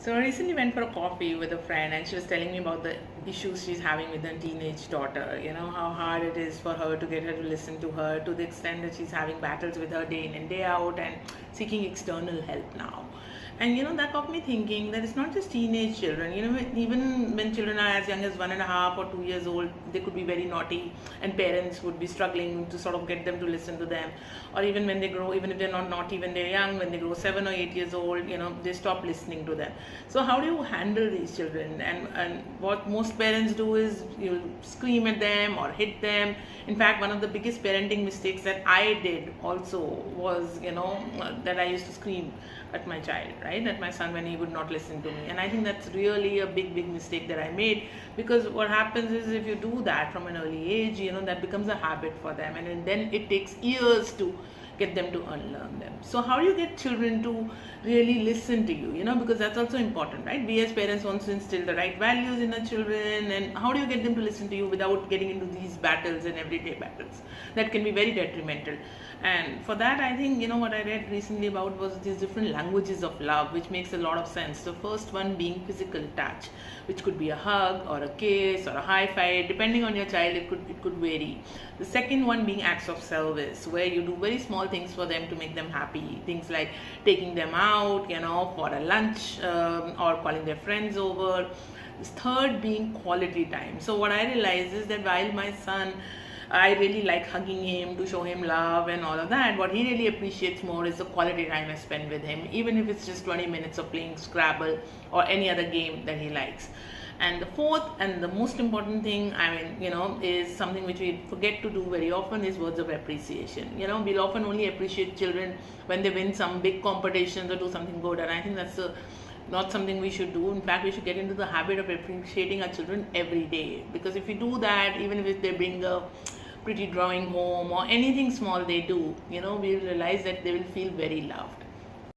So I recently went for a coffee with a friend, and she was telling me about the issues she's having with her teenage daughter. You know, how hard it is for her to get her to listen to her, to the extent that she's having battles with her day in and day out and seeking external help now. And that got me thinking that it's not just teenage children. Even when children are as young as 1.5 or 2 years old, they could be very naughty, and parents would be struggling to sort of get them to listen to them. Or even when they grow, even if they're not naughty when they're young, when they grow 7 or 8 years old, they stop listening to them. So how do you handle these children? And what most parents do is you scream at them or hit them. In fact, one of the biggest parenting mistakes that I did also was, that I used to scream at my child, right? At my son when he would not listen to me. And I think that's really a big, big mistake that I made, because what happens is if you do that from an early age, that becomes a habit for them, and then it takes years to get them to unlearn them. So how do you get children to really listen to you? Because that's also important, right? We as parents want to instill the right values in our children, and how do you get them to listen to you without getting into these battles and everyday battles that can be very detrimental? And for that, I think what I read recently about was these different languages of love, which makes a lot of sense. The first one being physical touch, which could be a hug or a kiss or a high five, depending on your child. It could vary. The second one being acts of service, where you do very small things for them to make them happy. Things like taking them out, for a lunch, or calling their friends over. This third being quality time. So what I realized is that while my son, I really like hugging him to show him love and all of that, what he really appreciates more is the quality time I spend with him, even if it's just 20 minutes of playing Scrabble or any other game that he likes. And the fourth and the most important thing, is something which we forget to do very often, is words of appreciation. We'll often only appreciate children when they win some big competitions or do something good, and I think that's not something we should do. In fact, we should get into the habit of appreciating our children every day, because if we do that, even if they bring a pretty drawing home or anything small they do, we'll realize that they will feel very loved.